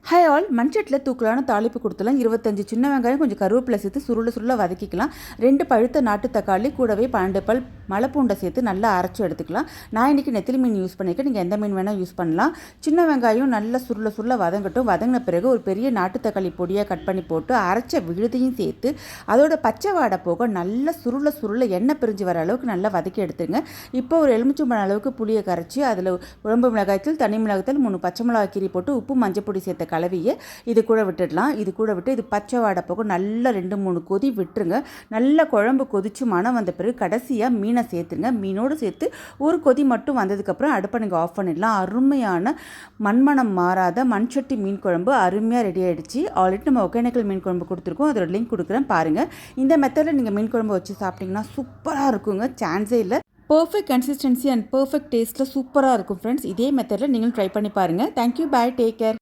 High all மண்சட்டில் தூக்கலான தாளிப்பு கொடுத்துலாம் 25 சின்ன வெங்காயம் கொஞ்சம் கருவேப்பிலை சேர்த்து சுருள வதக்கிக்கலாம். 2 பழுத்த நாட்டு தக்காளி கூடவே 12 பல் மலைப்பூண்டை சேர்த்து நல்லா அரைச்சி எடுத்துக்கலாம். நான் இன்றைக்கி நெத்திலி மீன் யூஸ் பண்ணியிருக்கேன். நீங்கள் எந்த மீன் வேணால் யூஸ் பண்ணலாம். சின்ன வெங்காயம் நல்லா சுருள வதங்கட்டும். வதங்கின பிறகு ஒரு பெரிய நாட்டு தக்காளி பொடியாக கட் பண்ணி போட்டு அரைச்ச விழுதையும் சேர்த்து அதோட பச்சை வாடை போக நல்லா சுருள எண்ணெய் பிரிஞ்சு வர அளவுக்கு நல்லா வதக்கி எடுத்துருங்க. இப்போ ஒரு எலுமிச்சம்பழம் அளவுக்கு புளியை கரைச்சி அதில் குழம்பு மிளகாய்த்தூள், தனி மிளகாய்த்தூள், 3 பச்சை மிளகாய் கீரி போட்டு உப்பு மஞ்சள் பொடி சேர்த்த கலவையை இது கூட விட்டுடலாம். இது கூட விட்டு இது பச்சை வாடை போக நல்லா 2-3 கொதி விட்டுருங்க. நல்லா குழம்பு கொதிச்சு மனம் வந்த பிறகு கடைசியாக மீனை சேர்த்துருங்க. மீனோடு சேர்த்து ஒரு கொதி மட்டும் வந்ததுக்கப்புறம் அடுப்பை நீங்கள் ஆஃப் பண்ணிடலாம். அருமையான மண்மணம் மாறாத மண்சட்டி மீன் குழம்பு அருமையாக ரெடி ஆகிடுச்சு. ஆல்ரெடி நம்ம ஒகேனக்கல் மீன் குழம்பு கொடுத்துருக்கோம். அதோட லிங்க் கொடுக்குறேன் பாருங்கள். இந்த மெத்தடில் நீங்கள் மீன் குழம்பு வச்சு சாப்பிட்டிங்கன்னா சூப்பராக இருக்குங்க. சான்ஸே இல்லை. பர்ஃபெக்ட் கன்சிஸ்டன்சி அண்ட் பர்ஃபெக்ட் டேஸ்ட்டில் சூப்பராக இருக்கும் ஃப்ரெண்ட்ஸ். இதே மெத்தடில் நீங்களும் ட்ரை பண்ணி பாருங்கள். தேங்க்யூ, பாய், டேக் கேர்.